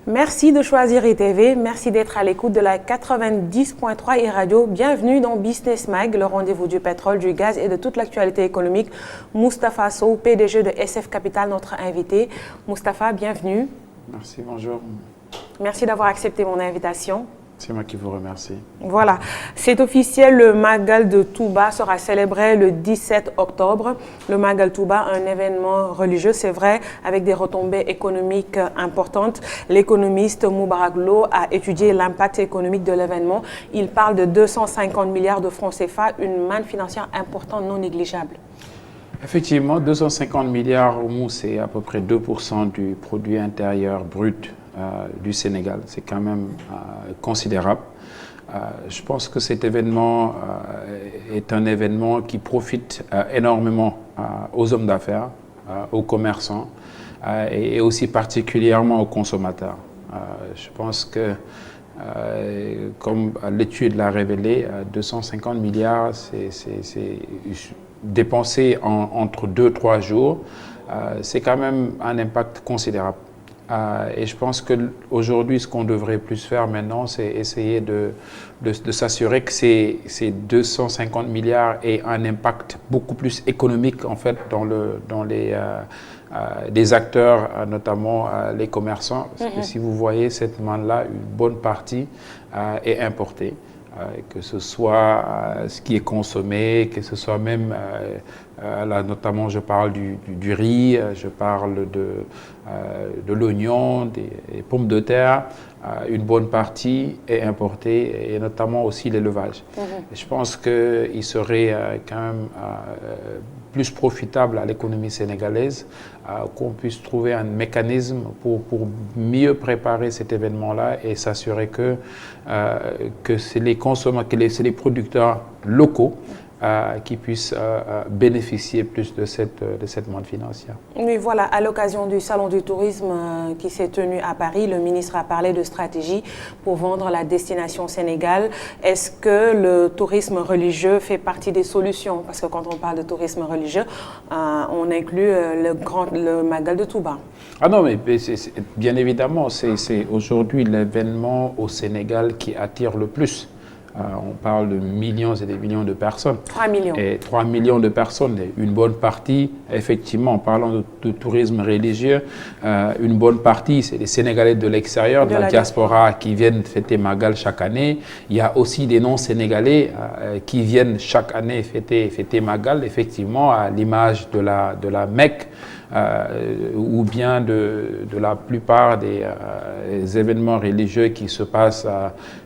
Merci de choisir ITV, merci d'être à l'écoute de la 90.3 e-radio. Bienvenue dans Business Mag, le rendez-vous du pétrole, du gaz et de toute l'actualité économique. Moustapha Sow, PDG de SF Capital, notre invité. Moustapha, bienvenue. Merci, bonjour. Merci d'avoir accepté mon invitation. C'est moi qui vous remercie. Voilà, c'est officiel, le Magal de Touba sera célébré le 17 octobre. Le Magal Touba, un événement religieux, c'est vrai, avec des retombées économiques importantes. L'économiste Moubarak Lo a étudié l'impact économique de l'événement. Il parle de 250 milliards de francs CFA, une manne financière importante non négligeable. Effectivement, 250 milliards, c'est à peu près 2% du produit intérieur brut du Sénégal. C'est quand même considérable. Je pense que cet événement est un événement qui profite énormément aux hommes d'affaires, aux commerçants et aussi particulièrement aux consommateurs. Je pense que, comme l'étude l'a révélé, 250 milliards, c'est dépensé entre 2-3 jours. C'est quand même un impact considérable. Et je pense qu'aujourd'hui, ce qu'on devrait plus faire maintenant, c'est essayer de s'assurer que ces 250 milliards aient un impact beaucoup plus économique en fait dans les acteurs, notamment les commerçants. Parce que si vous voyez cette manne-là, une bonne partie est importée. Que ce soit ce qui est consommé, que ce soit même, là notamment je parle du riz, je parle de l'oignon, des pommes de terre, une bonne partie est importée et notamment aussi l'élevage. Je pense qu'il serait quand même plus profitable à l'économie sénégalaise qu'on puisse trouver un mécanisme pour mieux préparer cet événement-là et s'assurer que c'est les consommateurs, c'est les producteurs locaux qui puissent bénéficier plus de cette manne financière. Oui, voilà, à l'occasion du Salon du tourisme qui s'est tenu à Paris, le ministre a parlé de stratégie pour vendre la destination Sénégal. Est-ce que le tourisme religieux fait partie des solutions? Parce que quand on parle de tourisme religieux, on inclut le Magal de Touba. Ah non, mais bien évidemment, c'est aujourd'hui l'événement au Sénégal qui attire le plus. On parle de millions et des millions de personnes. 3 millions. Et 3 millions de personnes. Et une bonne partie, effectivement, en parlant de tourisme religieux, une bonne partie, c'est les Sénégalais de l'extérieur, de la diaspora, qui viennent fêter Magal chaque année. Il y a aussi des non-Sénégalais qui viennent chaque année fêter Magal, effectivement, à l'image de la Mecque. Ou bien de la plupart des événements religieux qui se passent,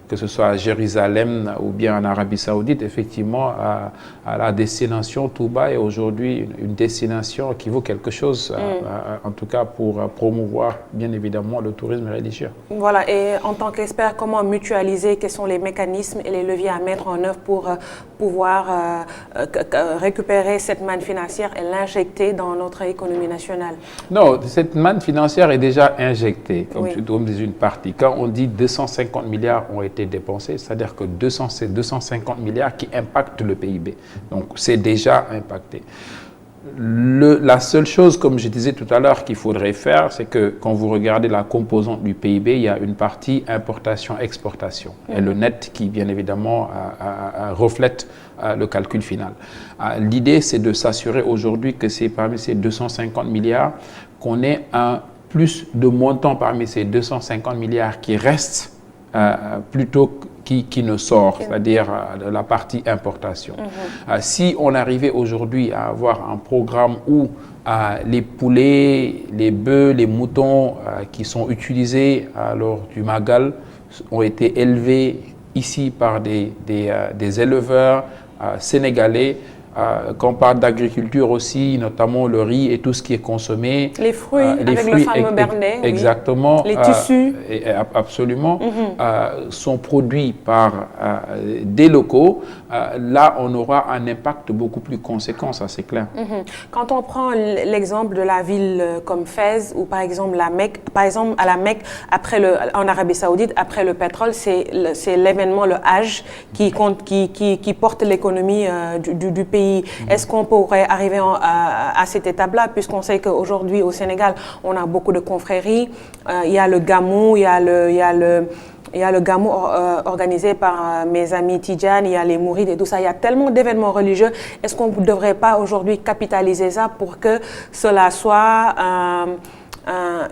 que ce soit à Jérusalem ou bien en Arabie Saoudite, effectivement, à la destination Touba est aujourd'hui une destination qui vaut quelque chose, en tout cas pour promouvoir bien évidemment le tourisme religieux. Voilà, et en tant qu'expert, comment mutualiser, quels sont les mécanismes et les leviers à mettre en œuvre pour pouvoir récupérer cette manne financière et l'injecter dans notre économie nationale? Non, cette manne financière est déjà injectée, comme disait une partie. Quand on dit 250 milliards ont été dépensés, c'est-à-dire que c'est 250 milliards qui impactent le PIB. Donc, c'est déjà impacté. La seule chose, comme je disais tout à l'heure, qu'il faudrait faire, c'est que quand vous regardez la composante du PIB, il y a une partie importation-exportation. Et le net qui, bien évidemment, reflète le calcul final. L'idée, c'est de s'assurer aujourd'hui que c'est parmi ces 250 milliards, qu'on ait un plus de montant parmi ces 250 milliards qui restent plutôt qui ne sort, c'est-à-dire la partie importation. Si on arrivait aujourd'hui à avoir un programme où les poulets, les bœufs, les moutons qui sont utilisés lors du Magal ont été élevés ici par des éleveurs sénégalais, quand on parle d'agriculture aussi, notamment le riz et tout ce qui est consommé. Les fruits, avec le fameux Bernet. Exactement. Les tissus. Absolument. Sont produits par des locaux. Là, on aura un impact beaucoup plus conséquent, ça c'est clair. Quand on prend l'exemple de la ville comme Fès ou par exemple la Mecque, à la Mecque, en Arabie Saoudite, après le pétrole, c'est l'événement, le Hajj, qui porte l'économie du pays. pays. Est-ce qu'on pourrait arriver à cette étape-là, puisqu'on sait qu'aujourd'hui au Sénégal, on a beaucoup de confréries. Il y a le Gamou, il y a le Gamou organisé par mes amis Tidjane, il y a les Mourides et tout ça. Il y a tellement d'événements religieux. Est-ce qu'on ne devrait pas aujourd'hui capitaliser ça pour que cela soit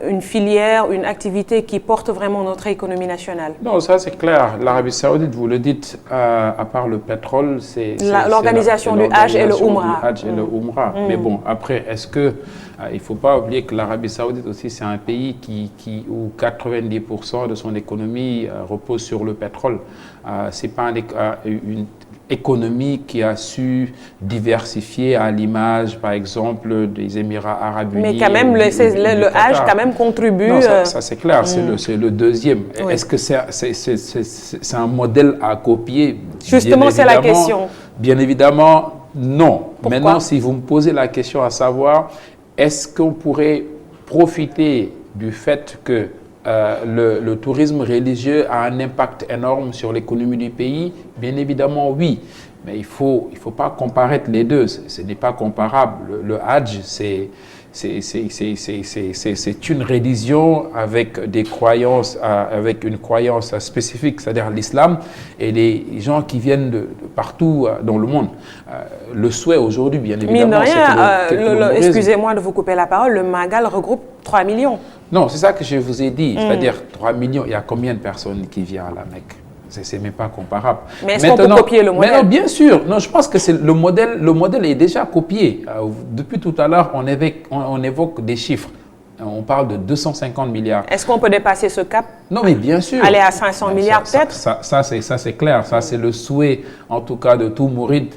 une filière, une activité qui porte vraiment notre économie nationale? Non, ça c'est clair. L'Arabie Saoudite, vous le dites, à part le pétrole, c'est l'organisation du Hajj et le Umrah. Mais bon, après, est-ce que il ne faut pas oublier que l'Arabie Saoudite aussi, c'est un pays où 90% de son économie repose sur le pétrole. C'est pas une économie qui a su diversifier à l'image, par exemple, des Émirats arabes unis. Mais quand même, le Hajj quand même contribue. Non, ça c'est clair, c'est le deuxième. Oui. Est-ce que c'est un modèle à copier? Justement, c'est la question. Bien évidemment, non. Pourquoi? Maintenant, si vous me posez la question à savoir, est-ce qu'on pourrait profiter du fait que le tourisme religieux a un impact énorme sur l'économie du pays? Bien évidemment, oui. Mais il faut pas comparer les deux. Ce n'est pas comparable. Le Hajj, c'est une religion avec des croyances, avec une croyance spécifique, c'est-à-dire l'islam, et les gens qui viennent de partout dans le monde. Le souhait aujourd'hui, bien évidemment, c'est que excusez-moi de vous couper la parole, le Magal regroupe 3 millions. Non, c'est ça que je vous ai dit. C'est-à-dire 3 millions, il y a combien de personnes qui viennent à la Mecque? C'est même pas comparable. Mais est-ce qu'on peut copier le modèle? Mais non, bien sûr. Non, je pense que le modèle est déjà copié. Depuis tout à l'heure, on évoque des chiffres. On parle de 250 milliards. Est-ce qu'on peut dépasser ce cap? Non, mais bien sûr. Aller à 500 milliards peut-être? Ça c'est clair. Ça, c'est le souhait, en tout cas, de tout Mouride.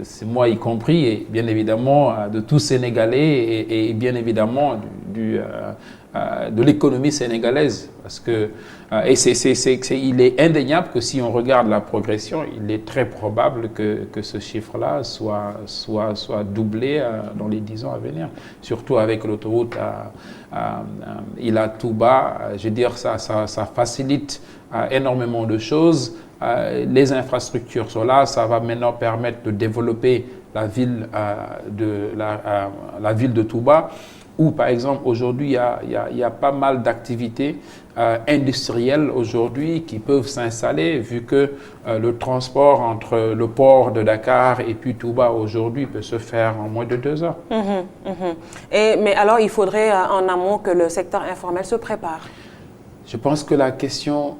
C'est moi y compris, et bien évidemment de tout Sénégalais et bien évidemment de l'économie sénégalaise. Parce que, il est indéniable que si on regarde la progression, il est très probable que ce chiffre-là soit doublé dans les 10 ans à venir. Surtout avec l'autoroute Ila Touba, je veux dire, ça facilite énormément de choses. Les infrastructures sont là, ça va maintenant permettre de développer la ville de Touba, où par exemple aujourd'hui il y a pas mal d'activités industrielles aujourd'hui qui peuvent s'installer, vu que le transport entre le port de Dakar et puis Touba aujourd'hui peut se faire en moins de 2 heures. Mais alors il faudrait en amont que le secteur informel se prépare. Je pense que la question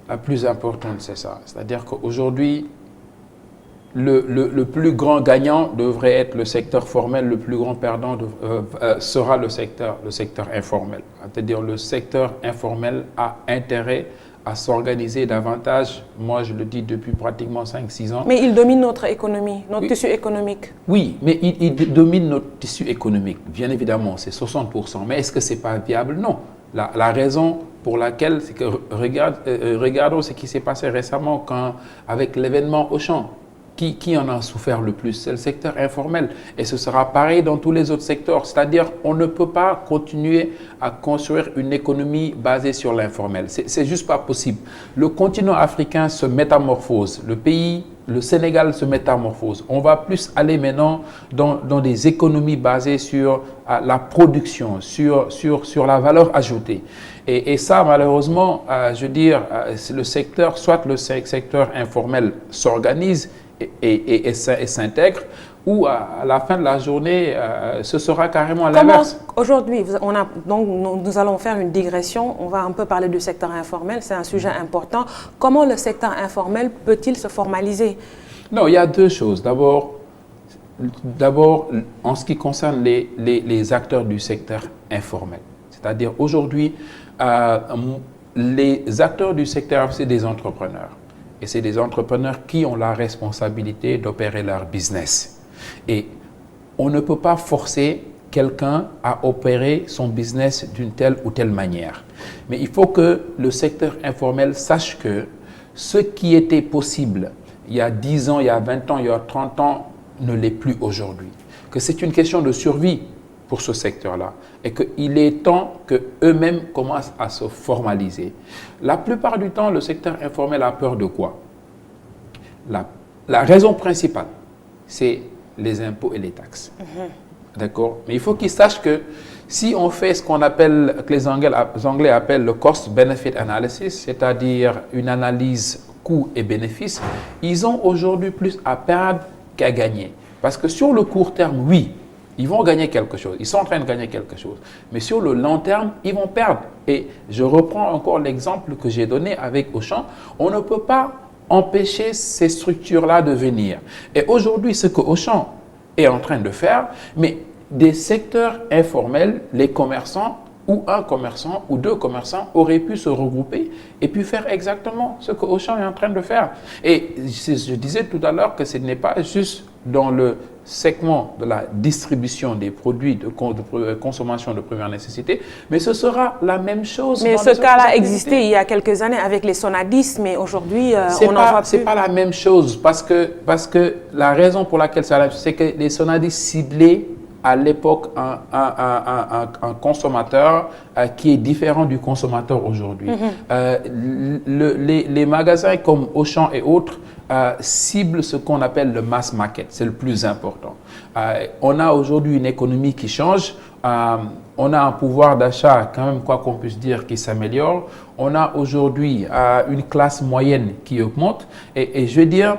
la plus importante, c'est ça. C'est-à-dire qu'aujourd'hui, le plus grand gagnant devrait être le secteur formel, le plus grand perdant sera le secteur informel. C'est-à-dire le secteur informel a intérêt à s'organiser davantage. Moi, je le dis depuis pratiquement 5-6 ans. Mais il domine notre économie, notre tissu économique. Oui, mais il domine notre tissu économique. Bien évidemment, c'est 60%. Mais est-ce que ce n'est pas viable? Non. La raison pour laquelle, c'est que regardons ce qui s'est passé récemment avec l'événement Auchan. Qui en a souffert le plus? C'est le secteur informel. Et ce sera pareil dans tous les autres secteurs. C'est-à-dire, on ne peut pas continuer à construire une économie basée sur l'informel. C'est juste pas possible. Le continent africain se métamorphose. Le Sénégal se métamorphose. On va plus aller maintenant dans des économies basées sur la production, sur la valeur ajoutée. Et ça, malheureusement, je veux dire, le secteur informel s'organise et s'intègre, ou à la fin de la journée, ce sera carrément l'inverse. Aujourd'hui, nous allons faire une digression, on va un peu parler du secteur informel, c'est un sujet important. Comment le secteur informel peut-il se formaliser? Non, il y a deux choses. D'abord, en ce qui concerne les acteurs du secteur informel, c'est-à-dire aujourd'hui, les acteurs du secteur, c'est des entrepreneurs. Et c'est des entrepreneurs qui ont la responsabilité d'opérer leur business. Et on ne peut pas forcer quelqu'un à opérer son business d'une telle ou telle manière. Mais il faut que le secteur informel sache que ce qui était possible il y a 10 ans, il y a 20 ans, il y a 30 ans, ne l'est plus aujourd'hui. Que c'est une question de survie pour ce secteur-là et qu'il est temps qu'eux-mêmes commencent à se formaliser. La plupart du temps, le secteur informel a peur de quoi? La raison principale, c'est les impôts et les taxes. D'accord? Mais il faut qu'ils sachent que si on fait ce qu'on appelle, que les Anglais appellent le cost-benefit analysis, c'est-à-dire une analyse coût et bénéfice, ils ont aujourd'hui plus à perdre qu'à gagner. Parce que sur le court terme, oui, ils vont gagner quelque chose. Ils sont en train de gagner quelque chose. Mais sur le long terme, ils vont perdre. Et je reprends encore l'exemple que j'ai donné avec Auchan. On ne peut pas empêcher ces structures-là de venir. Et aujourd'hui, ce que Auchan est en train de faire, mais des secteurs informels, les commerçants ou un commerçant ou deux commerçants auraient pu se regrouper et puis faire exactement ce que Auchan est en train de faire. Et je disais tout à l'heure que ce n'est pas juste dans le segment de la distribution des produits de consommation de première nécessité, mais ce sera la même chose. Mais ce cas-là existait il y a quelques années avec les Sonadis, mais aujourd'hui, on n'en voit plus. C'est pas la même chose parce que la raison pour laquelle c'est que les Sonadis ciblaient à l'époque un consommateur qui est différent du consommateur aujourd'hui. Les magasins comme Auchan et autres ciblent ce qu'on appelle le mass market, c'est le plus important. On a aujourd'hui une économie qui change, on a un pouvoir d'achat quand même, quoi qu'on puisse dire, qui s'améliore. On a aujourd'hui une classe moyenne qui augmente et je veux dire,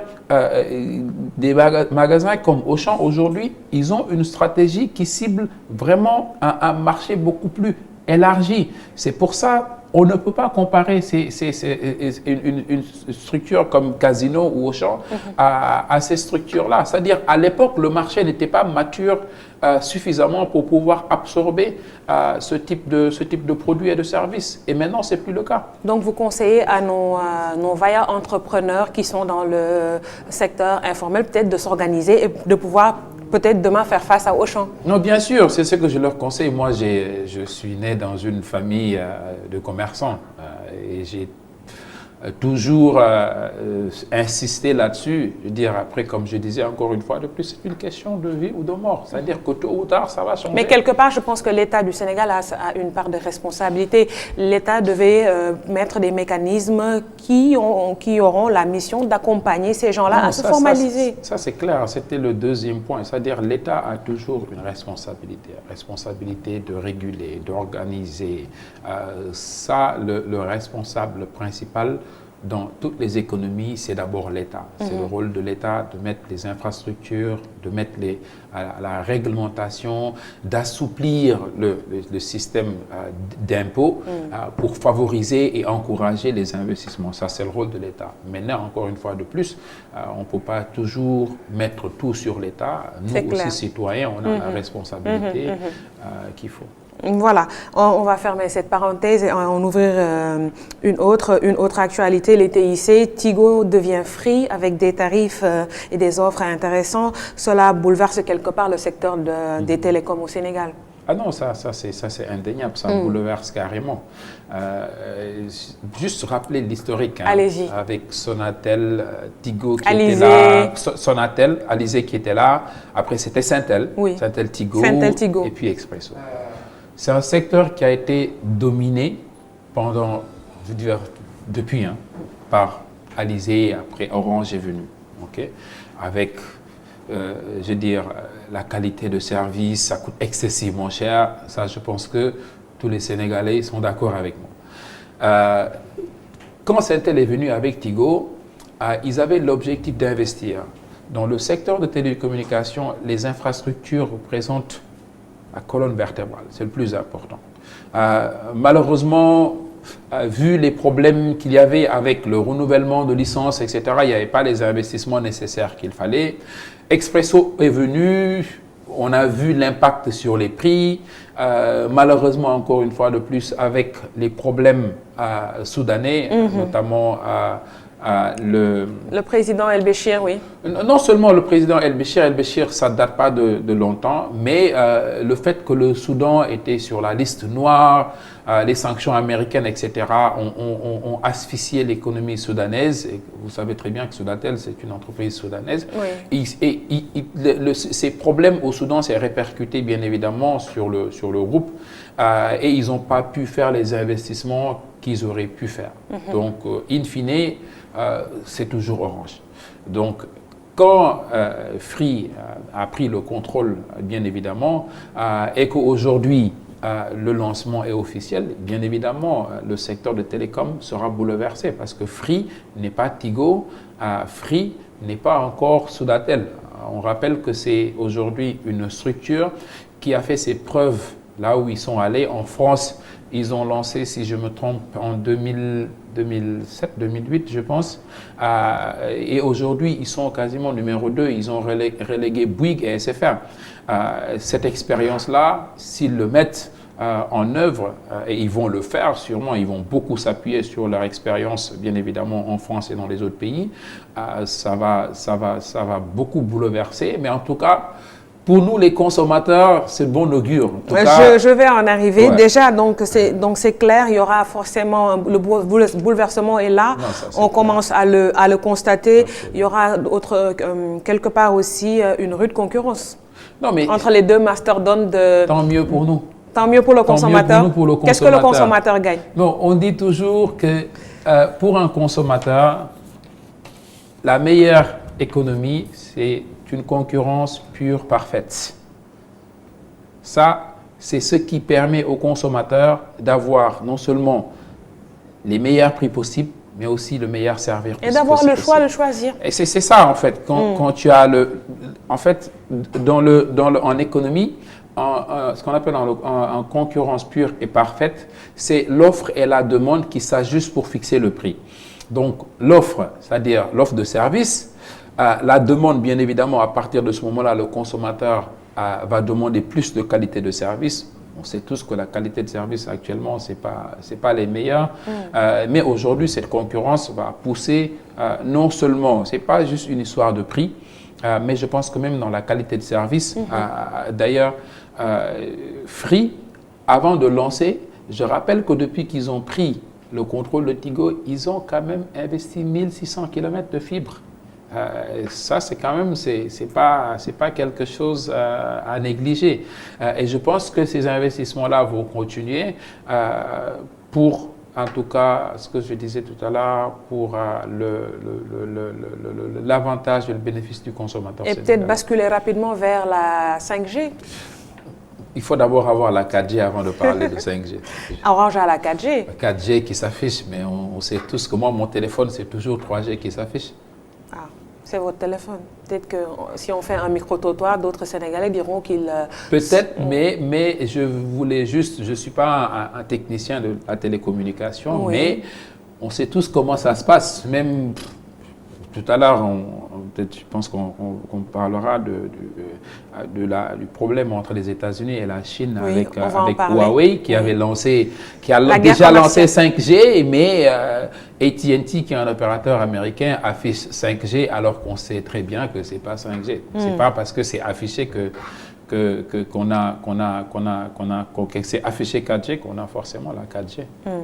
des magasins comme Auchan aujourd'hui, ils ont une stratégie qui cible vraiment un marché beaucoup plus élargi. C'est pour ça on ne peut pas comparer une structure comme Casino ou Auchan à ces structures-là. C'est-à-dire, à l'époque, le marché n'était pas mature suffisamment pour pouvoir absorber ce type de produits et de services. Et maintenant, ce n'est plus le cas. Donc, vous conseillez à nos vaillants entrepreneurs qui sont dans le secteur informel peut-être de s'organiser et de pouvoir peut-être demain faire face à Auchan. Non, bien sûr, c'est ce que je leur conseille. Moi, je suis né dans une famille de commerçants et j'ai toujours insisté là-dessus. Je veux dire, après, comme je disais encore une fois de plus, c'est une question de vie ou de mort. C'est-à-dire que tôt ou tard, ça va changer. Mais quelque part, je pense que l'État du Sénégal a une part de responsabilité. L'État devait mettre des mécanismes qui auront la mission d'accompagner ces gens-là à se formaliser. Ça c'est clair. C'était le deuxième point. C'est-à-dire l'État a toujours une responsabilité de réguler, d'organiser. Le responsable principal dans toutes les économies, c'est d'abord l'État. C'est le rôle de l'État de mettre les infrastructures, de mettre la réglementation, d'assouplir le système d'impôts pour favoriser et encourager les investissements. Ça, c'est le rôle de l'État. Maintenant, encore une fois de plus, on ne peut pas toujours mettre tout sur l'État. Nous aussi, citoyens, on a la responsabilité qu'il faut. Voilà, on va fermer cette parenthèse et en ouvrir une autre actualité. Les TIC, Tigo devient free avec des tarifs et des offres intéressants. Cela bouleverse quelque part le secteur des télécoms au Sénégal. Ah non, ça c'est indéniable, ça bouleverse carrément. Juste rappeler l'historique avec Sonatel, Tigo qui était là, Sonatel, Alizé qui était là, après c'était Syntel, Syntel Tigo, et puis Expresso. C'est un secteur qui a été dominé pendant, je veux dire, depuis, par Alizé, après Orange est venu, avec, je veux dire, la qualité de service, ça coûte excessivement cher. Ça, je pense que tous les Sénégalais sont d'accord avec moi. Quand Syntel est venu avec Tigo, ils avaient l'objectif d'investir. Dans le secteur de télécommunications, les infrastructures représentent la colonne vertébrale, c'est le plus important. Malheureusement, vu les problèmes qu'il y avait avec le renouvellement de licences, etc., il n'y avait pas les investissements nécessaires qu'il fallait. Expresso est venu, on a vu l'impact sur les prix. Malheureusement, encore une fois de plus, avec les problèmes soudanais, notamment le président El-Béchir, oui. Non seulement le président El-Béchir, ça ne date pas de longtemps, mais le fait que le Soudan était sur la liste noire, les sanctions américaines, etc., ont asphyxié l'économie soudanaise. Et vous savez très bien que Soudatel, c'est une entreprise soudanaise. Oui. Ces problèmes au Soudan s'est répercuté bien évidemment sur le groupe et ils n'ont pas pu faire les investissements qu'ils auraient pu faire. Donc, in fine, c'est toujours Orange. Donc, quand Free a pris le contrôle, bien évidemment, et qu'aujourd'hui, le lancement est officiel, bien évidemment, le secteur de télécom sera bouleversé parce que Free n'est pas Tigo, Free n'est pas encore Soudatel. On rappelle que c'est aujourd'hui une structure qui a fait ses preuves là où ils sont allés. En France, ils ont lancé, si je me trompe, en 2007, 2008, je pense. Et aujourd'hui, ils sont quasiment numéro 2. Ils ont relégué Bouygues et SFR. Cette expérience-là, s'ils le mettent en œuvre, et ils vont le faire sûrement, ils vont beaucoup s'appuyer sur leur expérience, bien évidemment, en France et dans les autres pays, ça va beaucoup bouleverser. Mais en tout cas, pour nous, les consommateurs, c'est bon augure. En tout cas, je vais en arriver. Ouais. Déjà, donc c'est clair, il y aura forcément, le bouleversement est là. Non, ça, c'est on clair. commence à le constater. Absolument. Il y aura quelque part aussi une rude concurrence non, mais entre les deux mastodontes de... tant mieux pour nous. Tant mieux pour le Tant mieux consommateur. pour nous, pour le Qu'est-ce que le consommateur. consommateur gagne? Non, on dit toujours que pour un consommateur, la meilleure économie, c'est une concurrence pure, parfaite. Ça, c'est ce qui permet au consommateur d'avoir non seulement les meilleurs prix possibles, mais aussi le meilleur service. Et d'avoir le choix de choisir. Et c'est ça, en fait, quand tu as le... En fait, en économie, ce qu'on appelle en concurrence pure et parfaite, c'est l'offre et la demande qui s'ajustent pour fixer le prix. Donc, l'offre, c'est-à-dire l'offre de service, la demande, bien évidemment, à partir de ce moment-là, le consommateur va demander plus de qualité de service. On sait tous que la qualité de service actuellement, c'est pas les meilleurs. Mais aujourd'hui, cette concurrence va pousser non seulement, c'est pas juste une histoire de prix, mais je pense que même dans la qualité de service. D'ailleurs, Free, avant de lancer, je rappelle que depuis qu'ils ont pris le contrôle de Tigo, ils ont quand même investi 1600 km de fibres. Ça, c'est quand même, c'est pas quelque chose à négliger. Et je pense que ces investissements-là vont continuer pour, en tout cas, ce que je disais tout à l'heure, pour l'avantage et le bénéfice du consommateur. Et peut-être basculer rapidement vers la 5G. Il faut d'abord avoir la 4G avant de parler de 5G. Orange à la 4G. La 4G qui s'affiche, mais on sait tous que moi, mon téléphone, c'est toujours 3G qui s'affiche. Ah, c'est votre téléphone. Peut-être que si on fait un micro-trottoir, d'autres Sénégalais diront qu'ils... Peut-être, mais je voulais juste... Je ne suis pas un technicien de la télécommunication, mais on sait tous comment ça se passe. Même tout à l'heure, je pense qu'on parlera du problème entre les États-Unis et la Chine avec Huawei qui avait déjà lancé 5G, mais AT&T, qui est un opérateur américain, affiche 5G alors qu'on sait très bien que c'est pas 5G. C'est pas parce que c'est affiché que c'est affiché 4G qu'on a forcément la 4G.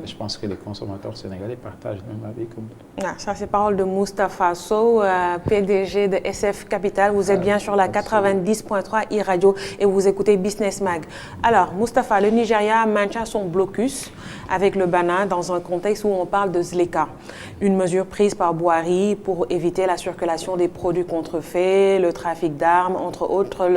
Je pense que les consommateurs sénégalais partagent le même avis que moi. Ah, ça, c'est parole de Moustapha Sow, PDG de SF Capital. Vous êtes bien sur la 90.3 e-radio et vous écoutez Business Mag. Alors, Moustapha, le Nigeria maintient son blocus avec le Bénin dans un contexte où on parle de Zleka, une mesure prise par Boari pour éviter la circulation des produits contrefaits, le trafic d'armes, entre autres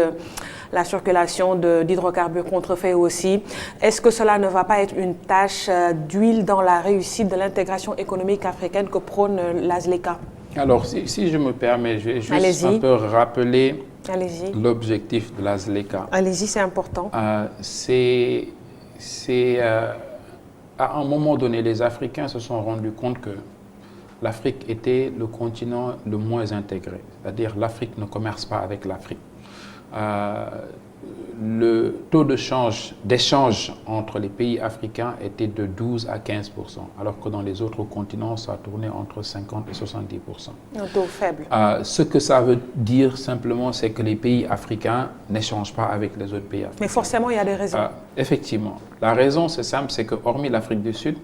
la circulation d'hydrocarbures contrefaits aussi. Est-ce que cela ne va pas être une tâche d'huile dans la réussite de l'intégration économique africaine que prône la Zleka? Alors, si je me permets, je vais juste un peu rappeler l'objectif de la Zleka. Allez-y, c'est important. À un moment donné, les Africains se sont rendus compte que l'Afrique était le continent le moins intégré. C'est-à-dire l'Afrique ne commerce pas avec l'Afrique. Le taux d'échange entre les pays africains était de 12 à 15%, alors que dans les autres continents, ça tournait entre 50 et 70%. Un taux faible. Ce que ça veut dire simplement, c'est que les pays africains n'échangent pas avec les autres pays africains. Mais forcément, il y a des raisons. Effectivement. La raison, c'est simple, c'est que hormis l'Afrique du Sud,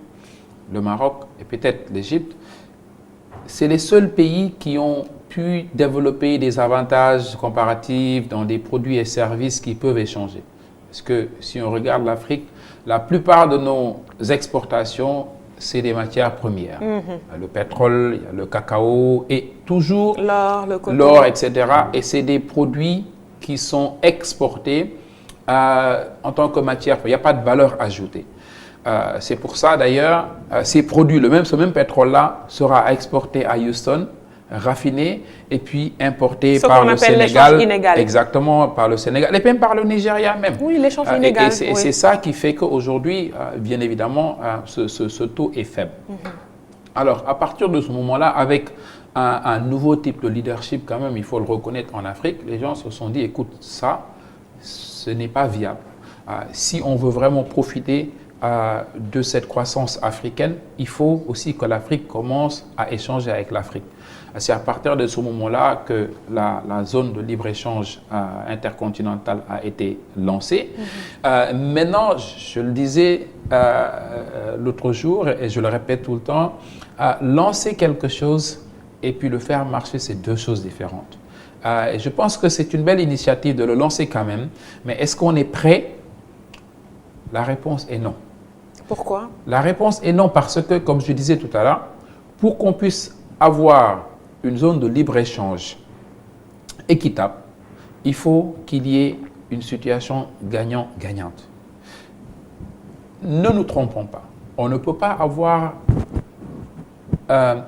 le Maroc et peut-être l'Égypte, c'est les seuls pays qui ont pu développer des avantages comparatifs dans des produits et services qui peuvent échanger. Parce que si on regarde l'Afrique, la plupart de nos exportations, c'est des matières premières. Il y a le pétrole, il y a le cacao et toujours l'or, le coton. L'or, etc. Et c'est des produits qui sont exportés en tant que matière. Il n'y a pas de valeur ajoutée. C'est pour ça d'ailleurs, ces produits, ce même pétrole-là sera exporté à Houston, raffiné et puis importé par le Sénégal. Exactement, par le Sénégal et même par le Nigeria même. Oui, l'échange inégal. Et c'est ça qui fait qu'aujourd'hui, bien évidemment, ce taux est faible. Alors, à partir de ce moment-là, avec un nouveau type de leadership quand même, il faut le reconnaître en Afrique, les gens se sont dit, écoute, ça, ce n'est pas viable. Si on veut vraiment profiter de cette croissance africaine, il faut aussi que l'Afrique commence à échanger avec l'Afrique. C'est à partir de ce moment-là que la zone de libre-échange intercontinentale a été lancée. Maintenant, je le disais l'autre jour et je le répète tout le temps, lancer quelque chose et puis le faire marcher, c'est deux choses différentes. Et je pense que c'est une belle initiative de le lancer quand même, mais est-ce qu'on est prêt? La réponse est non. Pourquoi? La réponse est non parce que, comme je disais tout à l'heure, pour qu'on puisse avoir une zone de libre-échange équitable, il faut qu'il y ait une situation gagnant-gagnante. Ne nous trompons pas. On ne peut pas avoir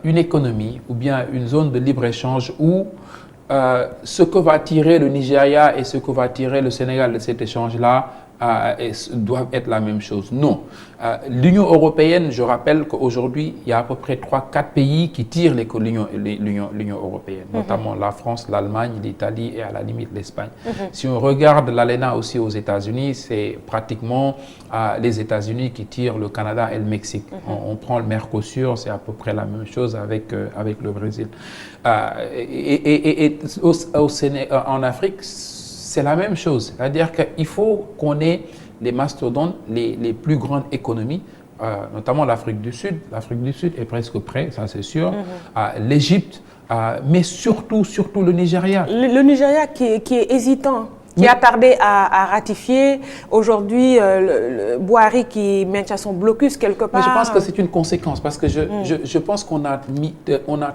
une économie ou bien une zone de libre-échange où ce que va tirer le Nigeria et ce que va tirer le Sénégal de cet échange-là doivent être la même chose. Non. L'Union européenne, je rappelle qu'aujourd'hui, il y a à peu près 3-4 pays qui tirent l'Union européenne, notamment la France, l'Allemagne, l'Italie et à la limite l'Espagne. Si on regarde l'ALENA aussi aux États-Unis, c'est pratiquement les États-Unis qui tirent le Canada et le Mexique. On prend le Mercosur, c'est à peu près la même chose avec le Brésil. En Afrique, c'est la même chose. C'est-à-dire qu'il faut qu'on ait les mastodontes, les plus grandes économies, notamment l'Afrique du Sud. L'Afrique du Sud est presque prêt, ça c'est sûr. L'Égypte, mais surtout le Nigeria. Le Nigeria qui est hésitant, qui a tardé à ratifier. Aujourd'hui, le Buhari qui maintient son blocus quelque part. Mais je pense que c'est une conséquence parce que je pense qu'on a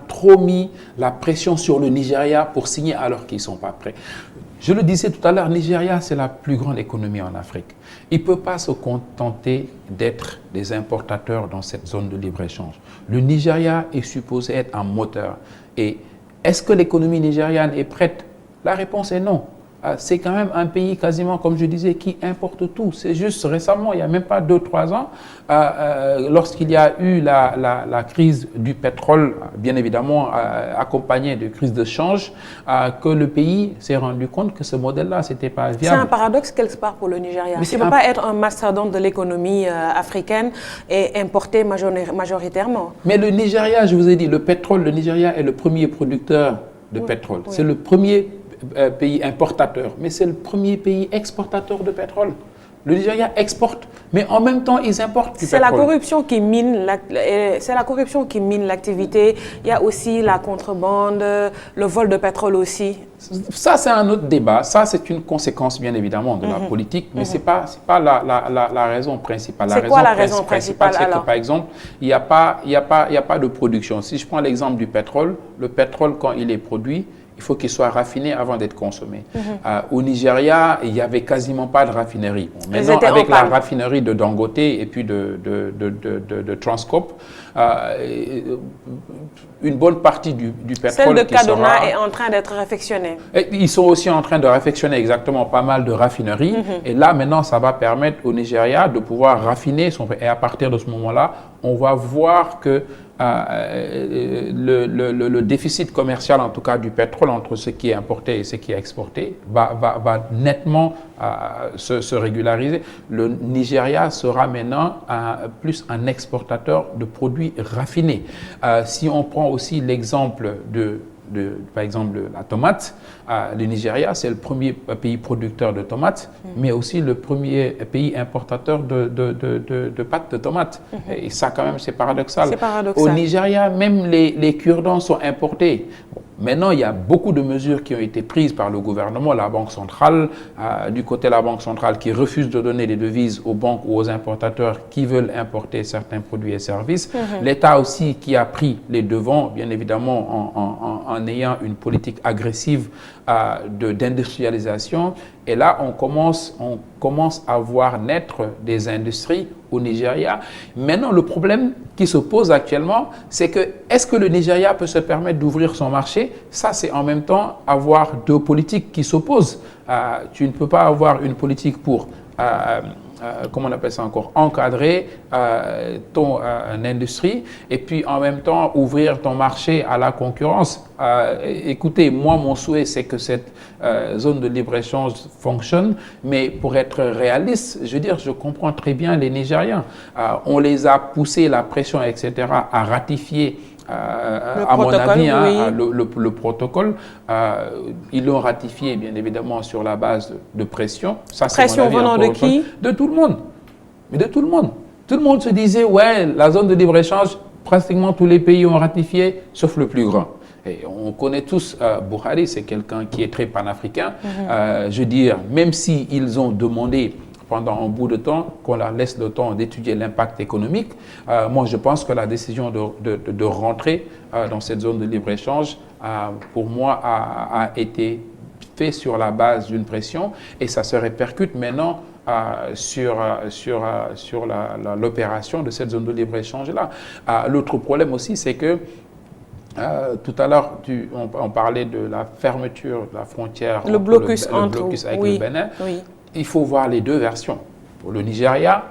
trop mis la pression sur le Nigeria pour signer alors qu'ils ne sont pas prêts. Je le disais tout à l'heure, Nigeria, c'est la plus grande économie en Afrique. Il ne peut pas se contenter d'être des importateurs dans cette zone de libre-échange. Le Nigeria est supposé être un moteur. Et est-ce que l'économie nigériane est prête? La réponse est non. C'est quand même un pays quasiment, comme je disais, qui importe tout. C'est juste récemment, il n'y a même pas 2-3 ans, lorsqu'il y a eu la crise du pétrole, bien évidemment accompagnée de crise de change, que le pays s'est rendu compte que ce modèle-là, ce n'était pas viable. C'est un paradoxe quelque part pour le Nigeria. Il ne peut pas être un mastodonte de l'économie africaine et importer majoritairement. Mais le Nigeria, je vous ai dit, le pétrole, le Nigeria est le premier producteur de pétrole. Oui. C'est le premier pays importateur, mais c'est le premier pays exportateur de pétrole. Le Nigeria exporte, mais en même temps, ils importent du pétrole. C'est la corruption qui mine l'activité. Il y a aussi la contrebande, le vol de pétrole aussi. Ça, c'est un autre débat. Ça, c'est une conséquence, bien évidemment, de la politique, mais ce n'est pas la raison principale. C'est quoi la raison principale c'est que, par exemple, il n'y a pas de production. Si je prends l'exemple du pétrole, le pétrole, quand il est produit, il faut qu'il soit raffiné avant d'être consommé. Au Nigeria, il n'y avait quasiment pas de raffinerie. Bon, maintenant, avec la raffinerie de Dangote et puis de Transcorp, une bonne partie du pétrole Celle de Kaduna est en train d'être réfectionnée. Ils sont aussi en train de réfectionner exactement pas mal de raffineries. Et là, maintenant, ça va permettre au Nigeria de pouvoir raffiner son pétrole. Et à partir de ce moment-là, on va voir que le déficit commercial, en tout cas du pétrole, entre ce qui est importé et ce qui est exporté, va nettement se régulariser. Le Nigeria sera maintenant plus un exportateur de produits raffinés. Si on prend aussi l'exemple par exemple, la tomate, le Nigeria, c'est le premier pays producteur de tomates, mais aussi le premier pays importateur de pâtes de tomates. Et ça, quand même, c'est paradoxal. C'est paradoxal. Au Nigeria, même les cure-dents sont importés. Bon, Maintenant, il y a beaucoup de mesures qui ont été prises par le gouvernement, la Banque centrale, du côté de la Banque centrale qui refuse de donner des devises aux banques ou aux importateurs qui veulent importer certains produits et services. L'État aussi qui a pris les devants, bien évidemment, en ayant une politique agressive d'industrialisation. Et là, on commence à voir naître des industries au Nigeria. Maintenant, le problème qui se pose actuellement, c'est que est-ce que le Nigeria peut se permettre d'ouvrir son marché? Ça, c'est en même temps avoir deux politiques qui s'opposent. Tu ne peux pas avoir une politique pour comment on appelle ça encore, encadrer ton industrie et puis en même temps ouvrir ton marché à la concurrence. Écoutez, moi, mon souhait, c'est que cette zone de libre-échange fonctionne, mais pour être réaliste, je veux dire, je comprends très bien les Nigérians. On les a poussés, la pression, etc., à ratifier à mon avis, hein, le protocole, ils l'ont ratifié bien évidemment sur la base de pression. Ça, pression venant de qui? De tout le monde. Mais de tout le monde. Tout le monde se disait, ouais, la zone de libre-échange, pratiquement tous les pays ont ratifié, sauf le plus grand. Et on connaît tous Buhari, c'est quelqu'un qui est très panafricain. Je veux dire, même s'ils ont demandé pendant un bout de temps, qu'on leur laisse le temps d'étudier l'impact économique. Moi, je pense que la décision de rentrer dans cette zone de libre-échange, pour moi, a été faite sur la base d'une pression et ça se répercute maintenant sur l'opération de cette zone de libre-échange-là. L'autre problème aussi, c'est que tout à l'heure, on parlait de la fermeture de la frontière, le blocus avec le Bénin. Oui. Il faut voir les deux versions. Pour le Nigeria,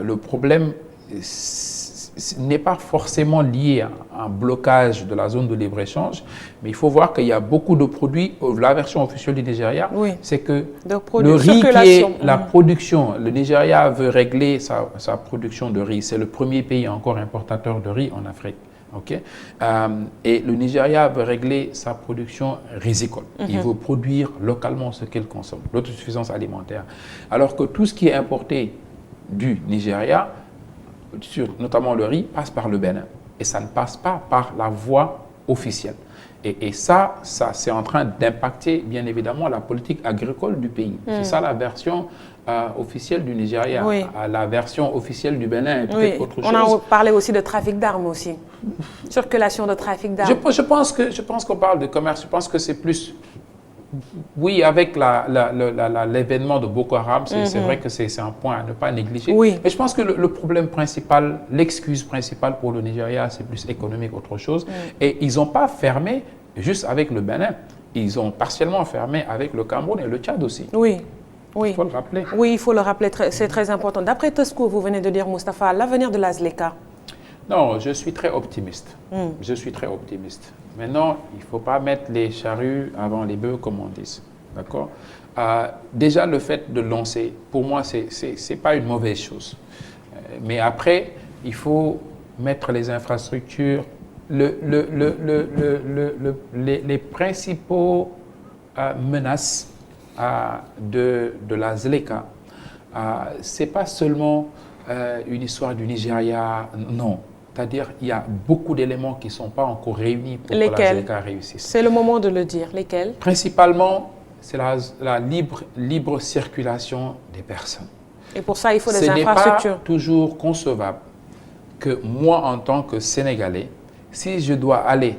le problème n'est pas forcément lié à un blocage de la zone de libre-échange, mais il faut voir qu'il y a beaucoup de produits. La version officielle du Nigeria, c'est que le riz qui est la production, le Nigeria veut régler sa production de riz. C'est le premier pays encore importateur de riz en Afrique. Okay. Et le Nigeria veut régler sa production risicole. Il veut produire localement ce qu'il consomme, l'autosuffisance alimentaire. Alors que tout ce qui est importé du Nigeria, notamment le riz, passe par le Bénin. Et ça ne passe pas par la voie officielle. Et ça c'est en train d'impacter, bien évidemment, la politique agricole du pays. C'est ça la version officielle du Nigeria. La version officielle du Bénin est peut-être autre chose. On a parlé aussi de trafic d'armes aussi. Circulation de trafic d'armes. Je pense qu'on parle de commerce. Je pense que c'est plus... Oui, avec l'événement de Boko Haram, c'est vrai que c'est un point à ne pas négliger. Mais je pense que le problème principal, l'excuse principale pour le Nigeria, c'est plus économique qu'autre chose. Et ils n'ont pas fermé juste avec le Bénin. Ils ont partiellement fermé avec le Cameroun et le Tchad aussi. Il faut le rappeler. Oui, il faut le rappeler, c'est très important. D'après tout ce que vous venez de dire, Moustapha, l'avenir de la ZLECA? Non, je suis très optimiste. Je suis très optimiste. Maintenant, il ne faut pas mettre les charrues avant les bœufs, comme on dit. D'accord? Déjà, le fait de lancer, pour moi, ce n'est pas une mauvaise chose. Mais après, il faut mettre les infrastructures, les principaux menaces de la ZLECA. Ce n'est pas seulement une histoire du Nigeria, non. C'est-à-dire qu'il y a beaucoup d'éléments qui ne sont pas encore réunis pour que la ZLECA réussisse. C'est le moment de le dire. Lesquels? Principalement, c'est la libre circulation des personnes. Et pour ça, il faut des infrastructures. Ce n'est pas toujours concevable que moi, en tant que Sénégalais, si je dois aller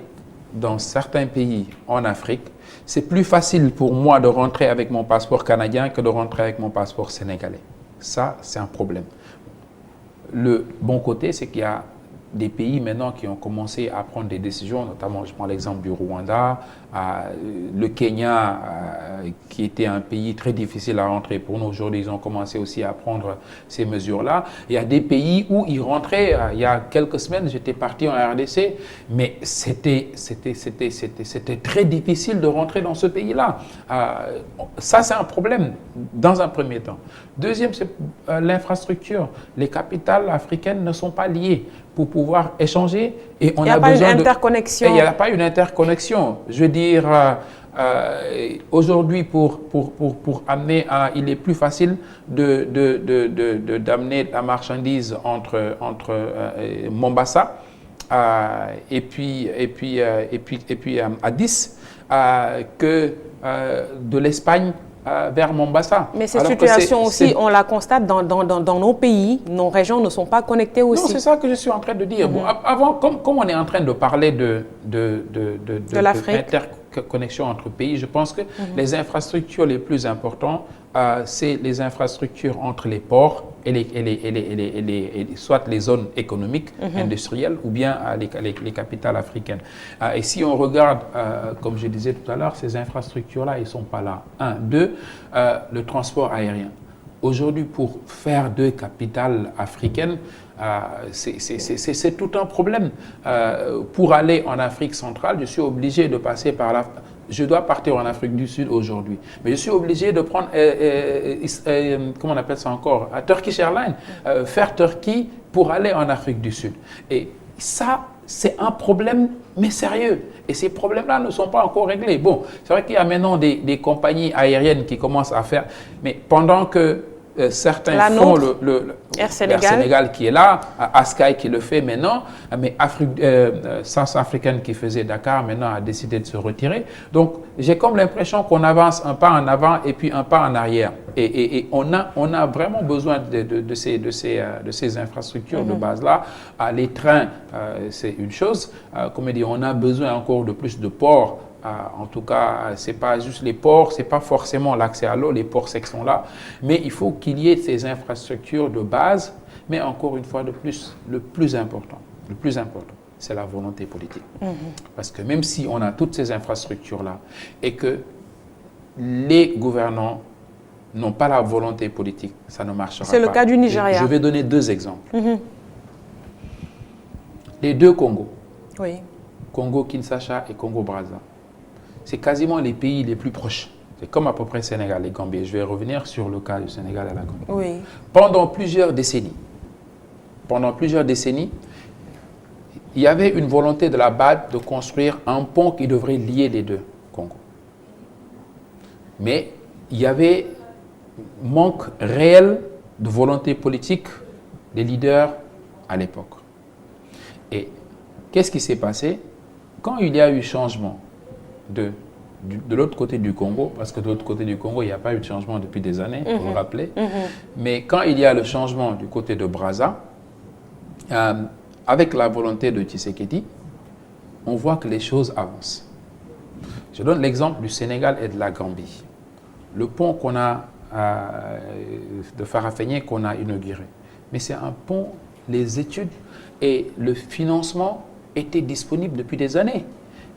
dans certains pays en Afrique, c'est plus facile pour moi de rentrer avec mon passeport canadien que de rentrer avec mon passeport sénégalais. Ça, c'est un problème. Le bon côté, c'est qu'il y a des pays maintenant qui ont commencé à prendre des décisions, notamment, je prends l'exemple du Rwanda, le Kenya, qui était un pays très difficile à rentrer pour nous. Aujourd'hui, ils ont commencé aussi à prendre ces mesures-là. Il y a des pays où ils rentraient, il y a quelques semaines, j'étais parti en RDC, mais c'était très difficile de rentrer dans ce pays-là. Ça, c'est un problème dans un premier temps. Deuxième, c'est l'infrastructure. Les capitales africaines ne sont pas liées pour pouvoir échanger et on a besoin de... Il n'y a pas une interconnexion. Il n'y a pas une interconnexion. Je veux dire, aujourd'hui, pour amener, il est plus facile d'amener la marchandise entre Mombasa à 10 que de l'Espagne vers Mombasa. Mais cette situation aussi, on la constate dans nos pays, nos régions ne sont pas connectées aussi. Non, c'est ça que je suis en train de dire. Bon, avant, comme on est en train de parler de l'interconnexion entre pays, je pense que les infrastructures les plus importantes, c'est les infrastructures entre les ports et soit les zones économiques, industrielles, ou bien les capitales africaines. Et si on regarde, comme je disais tout à l'heure, ces infrastructures-là, ils ne sont pas là. Un. Deux, le transport aérien. Aujourd'hui, pour faire 2 capitales africaines, c'est tout un problème. Pour aller en Afrique centrale, je suis obligé de passer par la... Je dois partir en Afrique du Sud aujourd'hui, mais je suis obligé de prendre, comment on appelle ça encore, Turkish Airlines, faire Turquie pour aller en Afrique du Sud. Et ça, c'est un problème, mais sérieux. Et ces problèmes-là ne sont pas encore réglés. Bon, c'est vrai qu'il y a maintenant des compagnies aériennes qui commencent à faire, mais pendant que certains font Air Sénégal. Air Sénégal qui est là, Askai qui le fait maintenant, mais South African qui faisait Dakar maintenant a décidé de se retirer. Donc j'ai comme l'impression qu'on avance un pas en avant et puis un pas en arrière. Et on a vraiment besoin de ces infrastructures de base-là. Les trains, c'est une chose. Comme on dit, on a besoin encore de plus de ports. En tout cas, ce n'est pas juste les ports, ce n'est pas forcément l'accès à l'eau, les ports secs sont là, mais il faut qu'il y ait ces infrastructures de base, mais encore une fois de plus, le plus important, c'est la volonté politique. Parce que même si on a toutes ces infrastructures-là et que les gouvernants n'ont pas la volonté politique, ça ne marchera pas. C'est le cas du Nigeria. Je vais donner 2 exemples. Les 2 Congos, Congo-Kinshasa et Congo-Brazza, c'est quasiment les pays les plus proches. C'est comme à peu près Sénégal et Gambie. Je vais revenir sur le cas du Sénégal et la Gambie. Pendant plusieurs décennies, il y avait une volonté de la BAD de construire un pont qui devrait lier les 2 Congos. Mais il y avait manque réel de volonté politique des leaders à l'époque. Et qu'est-ce qui s'est passé? Quand il y a eu changement de l'autre côté du Congo, parce que de l'autre côté du Congo, il n'y a pas eu de changement depuis des années, vous le rappelez. Mais quand il y a le changement du côté de Brazza, avec la volonté de Tshisekedi, on voit que les choses avancent. Je donne l'exemple du Sénégal et de la Gambie. Le pont qu'on a de Farafenni qu'on a inauguré. Mais c'est un pont, les études et le financement étaient disponibles depuis des années.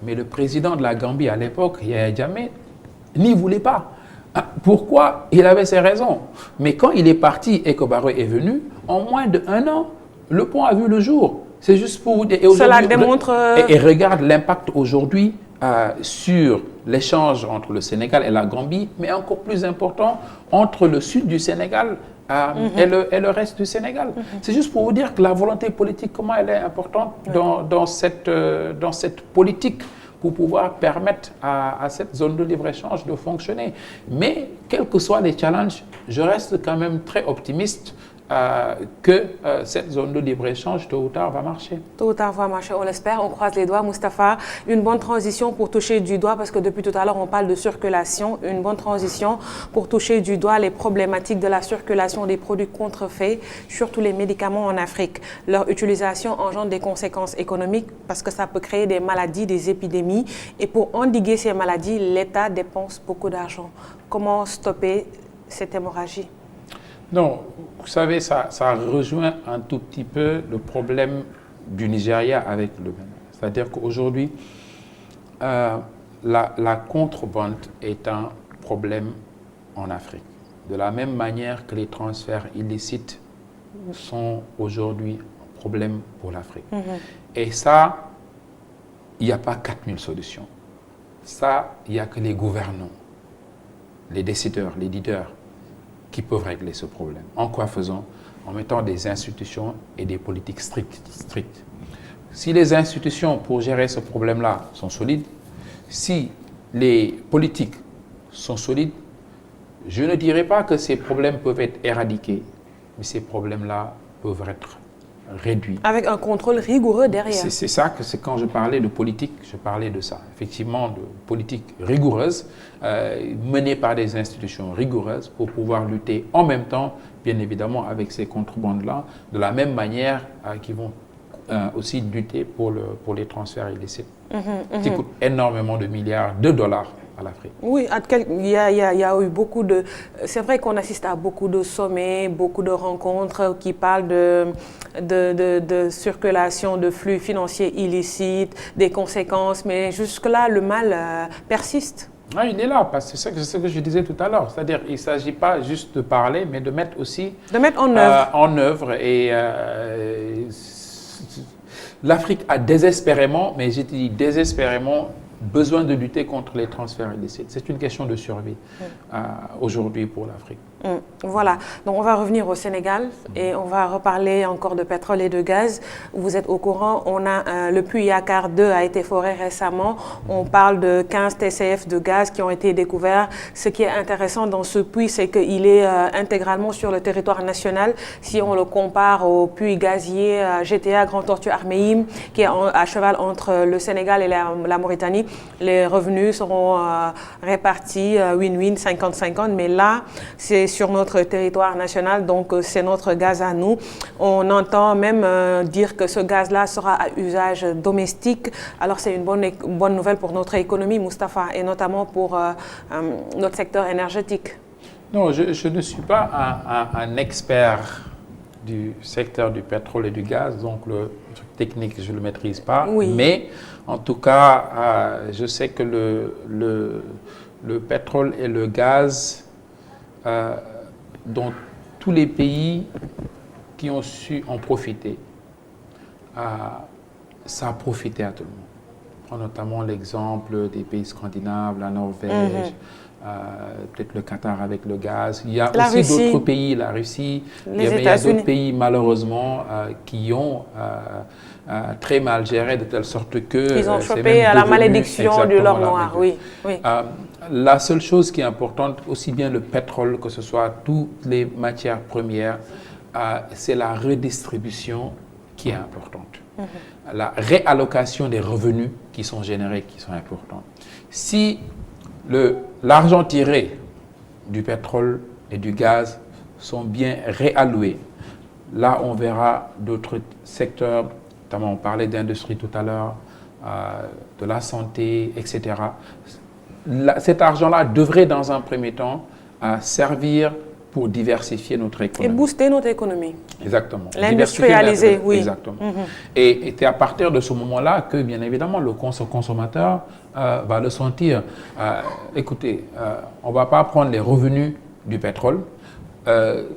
Mais le président de la Gambie à l'époque, Yahya Jammeh, n'y voulait pas. Pourquoi? Il avait ses raisons. Mais quand il est parti et que Barrow est venu, en moins d'1 an, le pont a vu le jour. C'est juste pour vous dire. Cela démontre... Et regarde l'impact aujourd'hui sur l'échange entre le Sénégal et la Gambie, mais encore plus important, entre le sud du Sénégal et le reste du Sénégal. C'est juste pour vous dire que la volonté politique, comment elle est importante dans cette politique pour pouvoir permettre à cette zone de libre-échange de fonctionner. Mais, quels que soient les challenges, je reste quand même très optimiste que cette zone de libre-échange, tôt ou tard, va marcher. Tôt ou tard va marcher, on l'espère, on croise les doigts. Moustapha, une bonne transition pour toucher du doigt, parce que depuis tout à l'heure, on parle de circulation, une bonne transition pour toucher du doigt les problématiques de la circulation des produits contrefaits, surtout les médicaments en Afrique. Leur utilisation engendre des conséquences économiques, parce que ça peut créer des maladies, des épidémies, et pour endiguer ces maladies, l'État dépense beaucoup d'argent. Comment stopper cette hémorragie? Non, vous savez, ça rejoint un tout petit peu le problème du Nigeria avec le Bénin. C'est-à-dire qu'aujourd'hui, la contrebande est un problème en Afrique. De la même manière que les transferts illicites sont aujourd'hui un problème pour l'Afrique. Et ça, il n'y a pas 4000 solutions. Ça, il n'y a que les gouvernants, les décideurs, les leaders, qui peuvent régler ce problème. En quoi faisant? En mettant des institutions et des politiques strictes. Si les institutions pour gérer ce problème-là sont solides, si les politiques sont solides, je ne dirais pas que ces problèmes peuvent être éradiqués, mais ces problèmes-là peuvent être réduit. Avec un contrôle rigoureux derrière. C'est ça que c'est quand je parlais de politique, je parlais de ça. Effectivement, de politique rigoureuse, menée par des institutions rigoureuses pour pouvoir lutter en même temps, bien évidemment, avec ces contrebandes-là, de la même manière qui vont aussi lutter pour les transferts illicites, qui coûtent énormément de milliards de dollars à l'Afrique. Oui, il y a eu beaucoup de... C'est vrai qu'on assiste à beaucoup de sommets, beaucoup de rencontres qui parlent de circulation de flux financiers illicites, des conséquences, mais jusque-là, le mal persiste. Ah, il est là, parce que c'est ce que je disais tout à l'heure. C'est-à-dire qu'il ne s'agit pas juste de parler, mais de mettre aussi en œuvre. Et l'Afrique a désespérément, mais j'ai dit désespérément, besoin de lutter contre les transferts illicites. C'est une question de survie aujourd'hui pour l'Afrique. Voilà, donc on va revenir au Sénégal et on va reparler encore de pétrole et de gaz. Vous êtes au courant, on a le puits Yakar 2 a été foré récemment. On parle de 15 TCF de gaz qui ont été découverts. Ce qui est intéressant dans ce puits, c'est qu'il est intégralement sur le territoire national. Si on le compare au puits gazier GTA Grand Tortue Armeïm, qui est à cheval entre le Sénégal et la Mauritanie, les revenus seront répartis win-win 50-50, mais là, c'est sur notre territoire national, donc c'est notre gaz à nous. On entend même dire que ce gaz-là sera à usage domestique. Alors c'est une bonne nouvelle pour notre économie, Moustapha, et notamment pour notre secteur énergétique. Non, je ne suis pas un expert du secteur du pétrole et du gaz, donc le truc technique, je ne le maîtrise pas. Oui. Mais en tout cas, je sais que le pétrole et le gaz, dont tous les pays qui ont su en profiter, ça a profité à tout le monde. Prends notamment l'exemple des pays scandinaves, la Norvège, peut-être le Qatar avec le gaz. Il y a aussi d'autres pays, la Russie, il y a d'autres pays malheureusement qui ont très mal géré de telle sorte que... Ils ont chopé à la malédiction de l'or noir, oui. La seule chose qui est importante, aussi bien le pétrole que ce soit toutes les matières premières, c'est la redistribution qui est importante. La réallocation des revenus qui sont générés, qui sont importants. Si l'argent tiré du pétrole et du gaz sont bien réalloués, là on verra d'autres secteurs, notamment on parlait d'industrie tout à l'heure, de la santé, etc. Cet argent-là devrait dans un premier temps servir pour diversifier notre économie. Et booster notre économie. Exactement. L'industrialiser, oui. Exactement. Et c'est à partir de ce moment-là que, bien évidemment, le consommateur va le sentir. Écoutez, on ne va pas prendre les revenus du pétrole.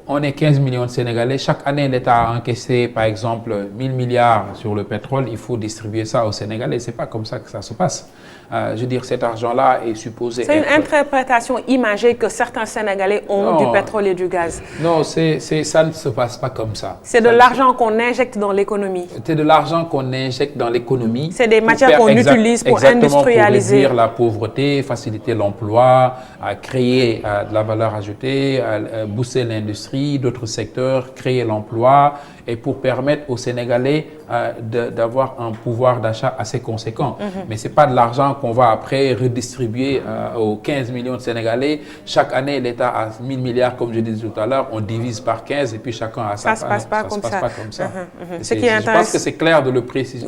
On est 15 millions de Sénégalais. Chaque année, l'État a encaissé, par exemple, 1000 milliards sur le pétrole. Il faut distribuer ça aux Sénégalais. Ce n'est pas comme ça que ça se passe. Je veux dire, cet argent-là est supposé C'est une interprétation imagée que certains Sénégalais ont du pétrole et du gaz. Non, ça ne se passe pas comme ça. C'est de l'argent qu'on injecte dans l'économie. C'est de l'argent qu'on injecte dans l'économie. C'est des matières qu'on utilise pour industrialiser. Pour réduire la pauvreté, faciliter l'emploi, créer de la valeur ajoutée, booster l'industrie, d'autres secteurs, créer l'emploi et pour permettre aux Sénégalais d'avoir un pouvoir d'achat assez conséquent. Mais ce n'est pas de l'argent qu'on va après redistribuer aux 15 millions de Sénégalais. Chaque année, l'État a 1000 milliards, comme je disais tout à l'heure, on divise par 15 et puis chacun a sa part. Ça ne se passe pas comme ça. Je pense que c'est clair de le préciser,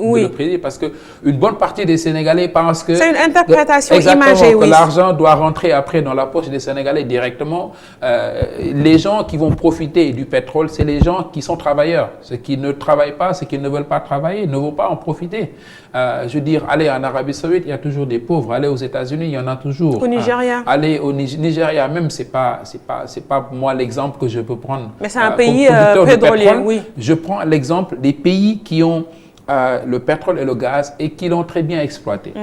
parce qu'une bonne partie des Sénégalais pensent que... C'est une interprétation imagée, que l'argent doit rentrer après dans la poche des Sénégalais directement. Les gens qui vont profiter du pétrole, c'est les gens qui sont travailleurs. Ceux qui ne travaillent pas, ceux qui ne veulent pas travailler, ne vont pas en profiter. Je veux dire, allez en Arabie Saoudite, il y a toujours des pauvres. Allez aux États-Unis, il y en a toujours. Au Nigeria. Allez au Nigeria, même, c'est pas moi l'exemple que je peux prendre. Mais c'est un pays pétrolier, oui. Je prends l'exemple des pays qui ont le pétrole et le gaz et qui l'ont très bien exploité.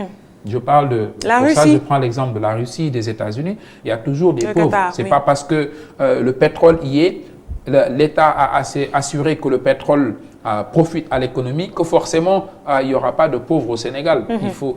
Je parle de la Russie. Ça, je prends l'exemple de la Russie, des États-Unis. Il y a toujours des pauvres. C'est pas parce que le pétrole y est. L'État a assuré que le pétrole profite à l'économie, que forcément, il n'y aura pas de pauvres au Sénégal.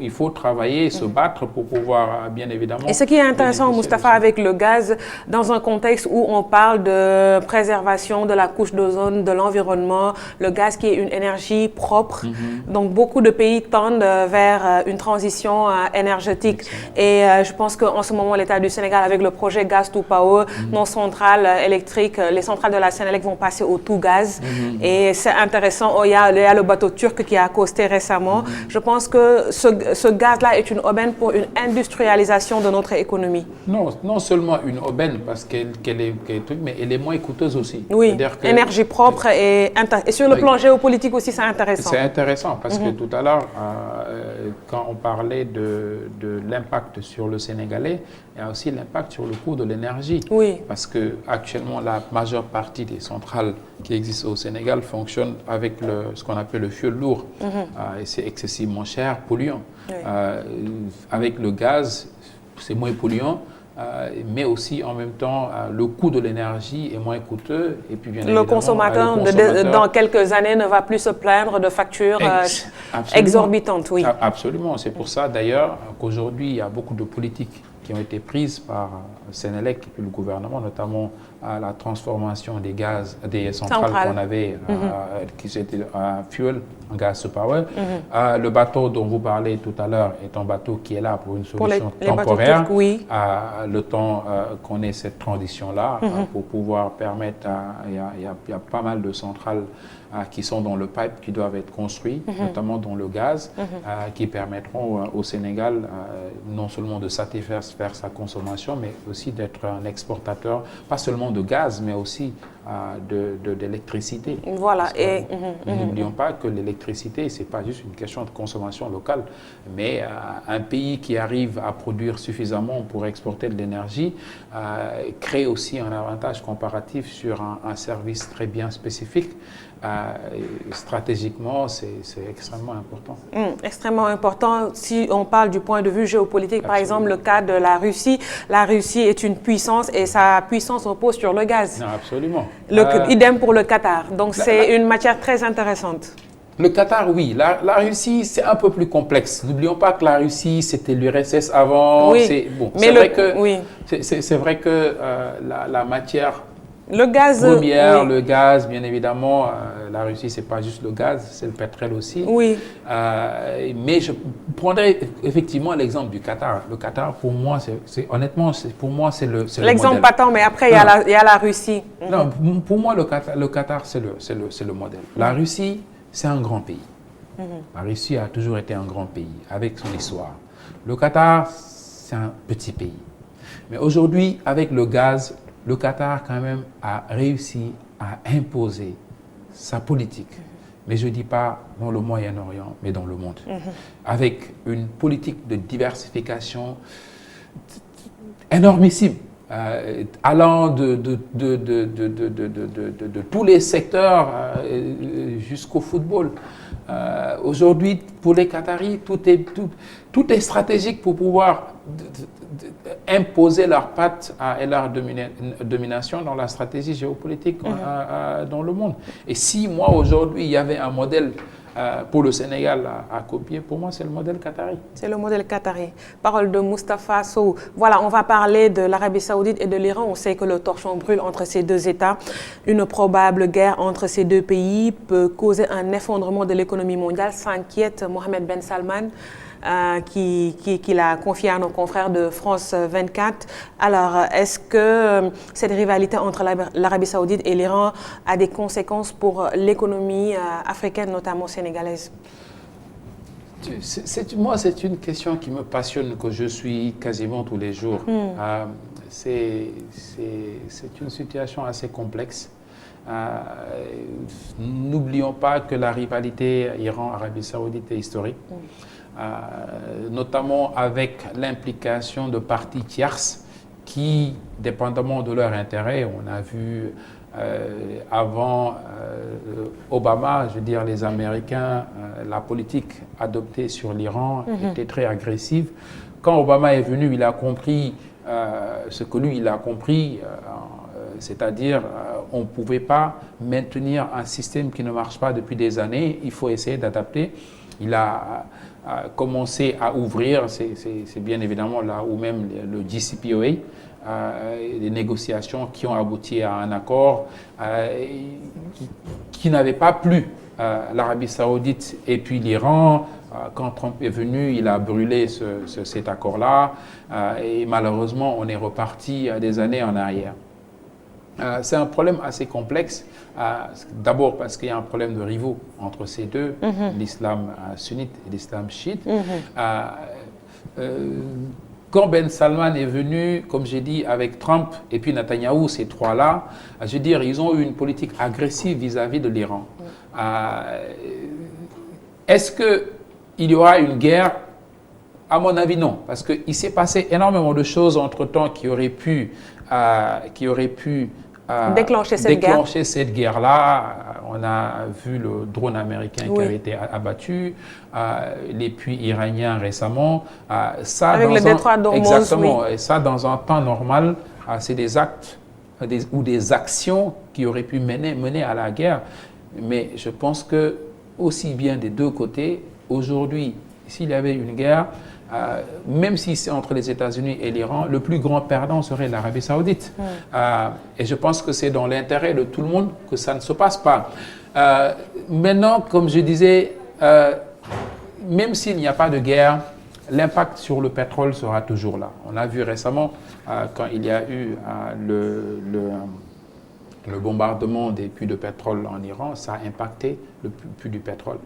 Il faut travailler, se battre pour pouvoir, bien évidemment... Et ce qui est intéressant, Moustapha, avec le gaz, dans un contexte où on parle de préservation de la couche d'ozone, de l'environnement, le gaz qui est une énergie propre, donc beaucoup de pays tendent vers une transition énergétique. Et je pense qu'en ce moment, l'État du Sénégal, avec le projet Gaz to Power, nos centrales électriques, les centrales de la Sénélec vont passer au tout gaz. Et c'est intéressant, il y a le bateau turc qui a accosté récemment. Je pense que ce gaz-là est une aubaine pour une industrialisation de notre économie. Non seulement une aubaine, parce qu'elle est truc, mais elle est moins coûteuse aussi. Oui, énergie propre et sur le plan géopolitique aussi, c'est intéressant. C'est intéressant parce que tout à l'heure, quand on parlait de l'impact sur le Sénégalais, il y a aussi l'impact sur le coût de l'énergie. Oui. Parce qu'actuellement, la majeure partie des centrales qui existent au Sénégal fonctionnent avec ce qu'on appelle le fioul lourd. Et c'est excessivement cher, polluant. Oui. Avec le gaz, c'est moins polluant. Mais aussi en même temps le coût de l'énergie est moins coûteux et puis bien le consommateur dans quelques années ne va plus se plaindre de factures exorbitantes. Oui. Absolument, c'est pour ça d'ailleurs qu'aujourd'hui il y a beaucoup de politiques qui ont été prises par Sénélec et puis le gouvernement, notamment la transformation des centrales qu'on avait, qui étaient à fuel, en gaz to power. Le bateau dont vous parlez tout à l'heure est un bateau qui est là pour une solution temporaire, le temps qu'on ait cette transition-là, pour pouvoir permettre, il y a pas mal de centrales qui sont dans le pipe, qui doivent être construits, notamment dans le gaz, qui permettront au Sénégal non seulement de satisfaire sa consommation, mais aussi d'être un exportateur, pas seulement de gaz, mais aussi d'électricité. Voilà. Et n'oublions pas que l'électricité, ce n'est pas juste une question de consommation locale, mais un pays qui arrive à produire suffisamment pour exporter de l'énergie crée aussi un avantage comparatif sur un service très bien spécifique. Stratégiquement, c'est extrêmement important. Extrêmement important. Si on parle du point de vue géopolitique, par exemple, le cas de la Russie est une puissance et sa puissance repose sur le gaz. Non, absolument. Idem pour le Qatar. Donc, c'est une matière très intéressante. Le Qatar, oui. La Russie, c'est un peu plus complexe. N'oublions pas que la Russie, c'était l'URSS avant. Oui. C'est vrai que la matière... Le gaz, première, le gaz, bien évidemment, la Russie, c'est pas juste le gaz, c'est le pétrole aussi. Oui. Mais je prendrais effectivement l'exemple du Qatar. Le Qatar, pour moi, honnêtement, pour moi, c'est le modèle. L'exemple pas tant, mais après, il y a la Russie. Non, pour moi, le Qatar, c'est le modèle. La Russie, c'est un grand pays. La Russie a toujours été un grand pays, avec son histoire. Le Qatar, c'est un petit pays. Mais aujourd'hui, avec le gaz, le Qatar, quand même, a réussi à imposer sa politique. Mais je ne dis pas dans le Moyen-Orient, mais dans le monde. Avec une politique de diversification énormissime, allant de tous les secteurs jusqu'au football. Aujourd'hui, pour les Qataris, tout est stratégique pour pouvoir imposer leur patte et leur domination dans la stratégie géopolitique dans le monde. Et si moi, aujourd'hui, il y avait un modèle pour le Sénégal à copier, pour moi, c'est le modèle qatari. C'est le modèle qatari. Parole de Moustapha Sow. Voilà, on va parler de l'Arabie Saoudite et de l'Iran. On sait que le torchon brûle entre ces deux États. Une probable guerre entre ces deux pays peut causer un effondrement de l'économie mondiale, s'inquiète Mohamed Ben Salman, qui l'a confié à nos confrères de France 24. Alors, est-ce que cette rivalité entre l'Arabie Saoudite et l'Iran a des conséquences pour l'économie africaine, notamment sénégalaise? Moi, c'est une question qui me passionne, que je suis quasiment tous les jours. C'est une situation assez complexe. N'oublions pas que la rivalité Iran-Arabie Saoudite est historique. Notamment avec l'implication de parties tierces qui, dépendamment de leur intérêt, on a vu avant Obama, je veux dire les Américains, la politique adoptée sur l'Iran était très agressive. Quand Obama est venu, il a compris ce que lui, il a compris, c'est-à-dire on ne pouvait pas maintenir un système qui ne marche pas depuis des années. Il faut essayer d'adapter. Il a commencé à ouvrir, c'est bien évidemment là où même le JCPOA, des négociations qui ont abouti à un accord qui n'avait pas plu l'Arabie Saoudite et puis l'Iran. Quand Trump est venu, il a brûlé cet accord-là et malheureusement, on est reparti des années en arrière. C'est un problème assez complexe, d'abord parce qu'il y a un problème de rivaux entre ces deux, l'islam sunnite et l'islam chiite. Quand Ben Salman est venu, comme j'ai dit, avec Trump et puis Netanyahou, ces trois-là, je veux dire, ils ont eu une politique agressive vis-à-vis de l'Iran. Est-ce qu'il y aura une guerre? À mon avis, non, parce qu'il s'est passé énormément de choses entre-temps qui auraient pu déclencher cette guerre-là. On a vu le drone américain qui avait été abattu, les puits iraniens récemment. Ça, avec le détroit d'Ormuz. Exactement. Et ça, dans un temps normal, c'est des actes ou des actions qui auraient pu mener à la guerre. Mais je pense que, aussi bien des deux côtés, aujourd'hui, s'il y avait une guerre, même si c'est entre les États-Unis et l'Iran, le plus grand perdant serait l'Arabie Saoudite. Et je pense que c'est dans l'intérêt de tout le monde que ça ne se passe pas. Maintenant, comme je disais, même s'il n'y a pas de guerre, l'impact sur le pétrole sera toujours là. On a vu récemment, quand il y a eu le bombardement des puits de pétrole en Iran, ça a impacté le puits du pétrole.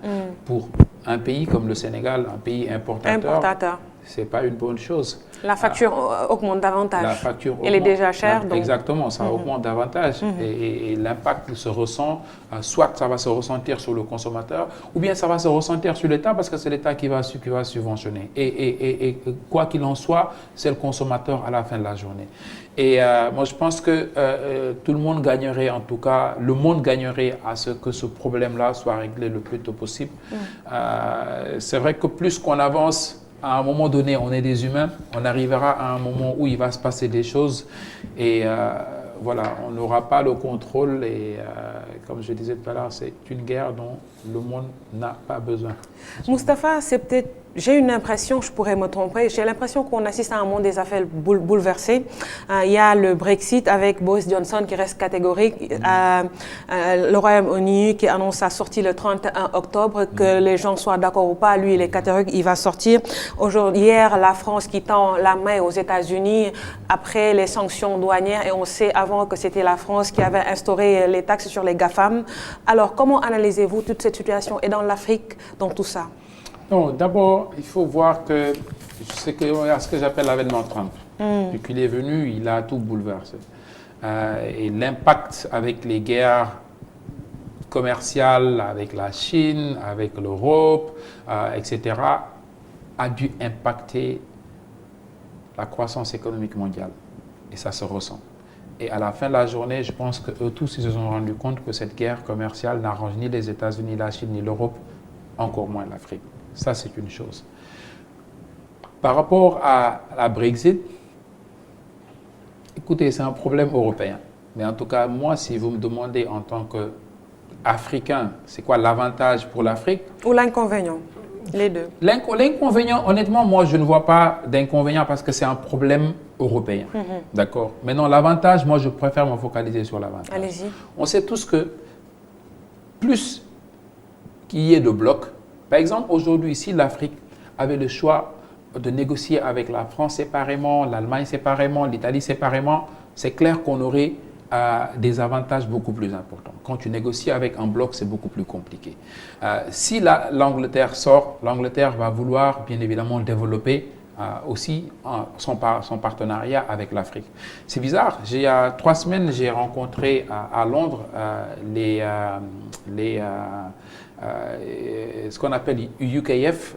Pour un pays comme le Sénégal, un pays importateur. Ce n'est pas une bonne chose. La facture augmente davantage. La facture augmente. Elle est déjà chère. Donc... Exactement, ça augmente davantage. Et l'impact se ressent, soit ça va se ressentir sur le consommateur, ou bien ça va se ressentir sur l'État, parce que c'est l'État qui va subventionner. Et quoi qu'il en soit, c'est le consommateur à la fin de la journée. Et moi, je pense que tout le monde gagnerait, en tout cas, le monde gagnerait à ce que ce problème-là soit réglé le plus tôt possible. C'est vrai que plus qu'on avance, à un moment donné, on est des humains, on arrivera à un moment où il va se passer des choses et voilà, on n'aura pas le contrôle et comme je disais tout à l'heure, c'est une guerre dont le monde n'a pas besoin. Moustapha, c'est peut-être, j'ai une impression, je pourrais me tromper, j'ai l'impression qu'on assiste à un monde des affaires bouleversé. Il y a le Brexit avec Boris Johnson qui reste catégorique, le Royaume-Uni qui annonce sa sortie le 31 octobre, que les gens soient d'accord ou pas, lui il est catégorique, il va sortir. Hier, la France qui tend la main aux États-Unis après les sanctions douanières et on sait avant que c'était la France qui avait instauré les taxes sur les GAFAM. Alors comment analysez-vous toute cette situation et dans l'Afrique, dans tout ça? Non, d'abord, il faut voir que c'est ce que j'appelle l'avènement Trump. Depuis qu'il est venu, il a tout bouleversé. Et l'impact avec les guerres commerciales avec la Chine, avec l'Europe, etc., a dû impacter la croissance économique mondiale. Et ça se ressent. Et à la fin de la journée, je pense qu'eux tous, ils se sont rendus compte que cette guerre commerciale n'arrange ni les États-Unis, la Chine, ni l'Europe, encore moins l'Afrique. Ça, c'est une chose. Par rapport à la Brexit, écoutez, c'est un problème européen. Mais en tout cas, moi, si vous me demandez en tant qu'Africain, c'est quoi l'avantage pour l'Afrique? Ou l'inconvénient? Les deux. L'inconvénient, honnêtement, moi, je ne vois pas d'inconvénient parce que c'est un problème européen. D'accord? Maintenant, l'avantage, moi, je préfère me focaliser sur l'avantage. Allez-y. On sait tous que plus qu'il y ait de blocs, par exemple, aujourd'hui, si l'Afrique avait le choix de négocier avec la France séparément, l'Allemagne séparément, l'Italie séparément, c'est clair qu'on aurait des avantages beaucoup plus importants. Quand tu négocies avec un bloc, c'est beaucoup plus compliqué. Si l'Angleterre sort, l'Angleterre va vouloir bien évidemment développer aussi son partenariat avec l'Afrique. C'est bizarre, il y a 3 semaines, j'ai rencontré à Londres ce qu'on appelle UKF,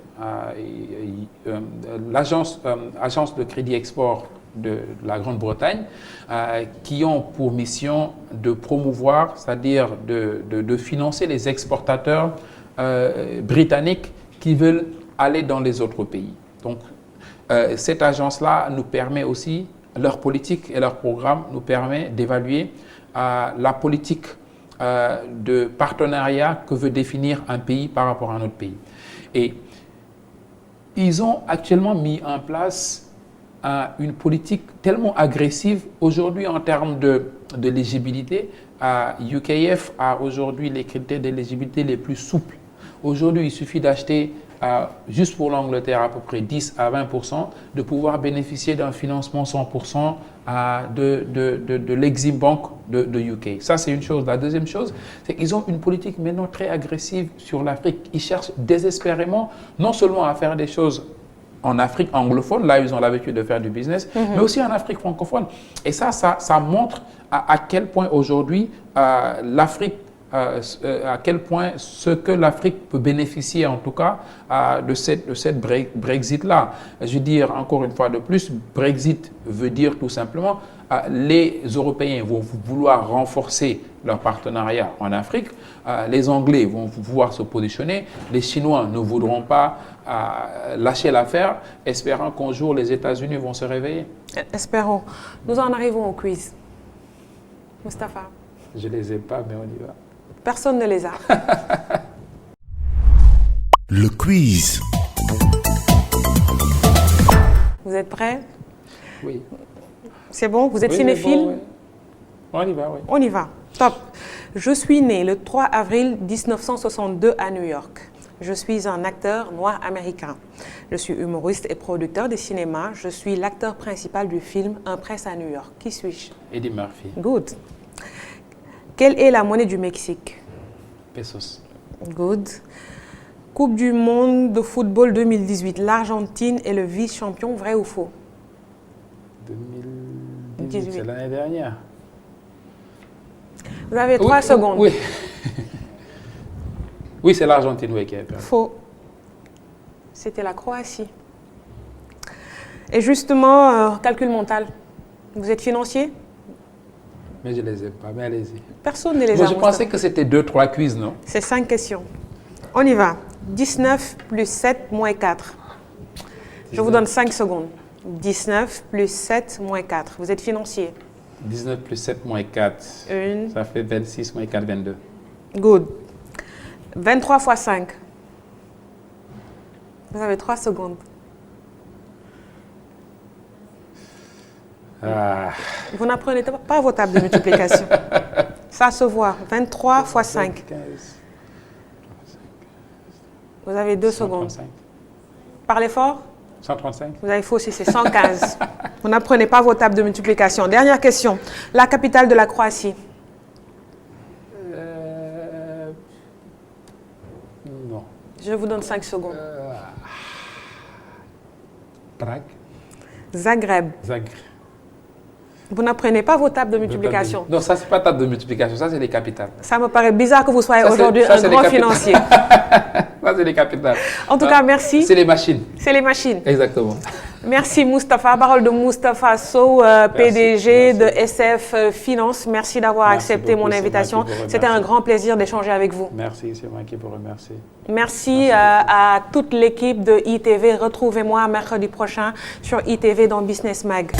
l'agence de crédit export de la Grande-Bretagne, qui ont pour mission de promouvoir, c'est-à-dire de financer les exportateurs britanniques qui veulent aller dans les autres pays. Donc, cette agence-là nous permet aussi, leur politique et leur programme nous permet d'évaluer la politique de partenariat que veut définir un pays par rapport à un autre pays. Et ils ont actuellement mis en place une politique tellement agressive aujourd'hui en termes de l'éligibilité. UKF a aujourd'hui les critères d'éligibilité les plus souples. Aujourd'hui, il suffit d'acheter, juste pour l'Angleterre, à peu près 10 à 20%, de pouvoir bénéficier d'un financement 100% de l'Exim Bank de UK. Ça, c'est une chose. La deuxième chose, c'est qu'ils ont une politique maintenant très agressive sur l'Afrique. Ils cherchent désespérément non seulement à faire des choses en Afrique anglophone, là ils ont l'habitude de faire du business, mais aussi en Afrique francophone. Et ça montre à quel point aujourd'hui l'Afrique, à quel point ce que l'Afrique peut bénéficier en tout cas de cette Brexit-là. Je veux dire encore une fois de plus, Brexit veut dire tout simplement les Européens vont vouloir renforcer leur partenariat en Afrique, les Anglais vont pouvoir se positionner, les Chinois ne voudront pas lâcher l'affaire, espérant qu'un jour les États-Unis vont se réveiller. Espérons. Nous en arrivons au quiz. Moustapha. Je ne les ai pas, mais on y va. Personne ne les a. Le quiz. Vous êtes prêts? Oui. C'est bon? Vous êtes cinéphile? Bon, oui. On y va, oui. On y va. Top. Je suis né le 3 avril 1962 à New York. Je suis un acteur noir américain. Je suis humoriste et producteur de cinéma. Je suis l'acteur principal du film Un prince à New York. Qui suis-je? Eddie Murphy. Good. Quelle est la monnaie du Mexique? Pesos. Good. Coupe du monde de football 2018. L'Argentine est le vice-champion, vrai ou faux? 2018, c'est l'année dernière. Vous avez 3 secondes. Oui, oui c'est l'Argentine qui a perdu. Faux. C'était la Croatie. Et justement, calcul mental. Vous êtes financier? Mais je ne les ai pas, mais allez-y. Personne ne les Moi, a. je pensais que c'était 2-3 quiz, non? C'est 5 questions. On y va. 19 plus 7 moins 4. Je vous donne 5 secondes. 19 plus 7 moins 4. Vous êtes financier? 19 plus 7 moins 4. Ça fait 26 moins 4, 22. Good. 23 fois 5. Vous avez 3 secondes. Vous n'apprenez pas vos tables de multiplication. Ça se voit. 23 fois 5. 15. Vous avez 2 135. secondes. Parlez fort. 135. Vous avez faux aussi, c'est 115. Vous n'apprenez pas vos tables de multiplication. Dernière question. La capitale de la Croatie? Non. Je vous donne 5 secondes. Prague. Zagreb. Zagreb. Vous n'apprenez pas vos tables de multiplication. Non, ça, c'est pas table de multiplication, ça, c'est les capitales. Ça me paraît bizarre que vous soyez Ça, aujourd'hui ça, un c'est grand les financier. Ça, c'est les capitales. En tout cas, merci. C'est les machines. C'est les machines. Exactement. Merci Moustapha. Parole de Moustapha Sow, PDG de SF Finance. Merci d'avoir accepté mon invitation. C'était un grand plaisir d'échanger avec vous. Merci, c'est moi qui vous remercie. Merci à toute l'équipe de ITV. Retrouvez-moi mercredi prochain sur ITV dans Business Mag.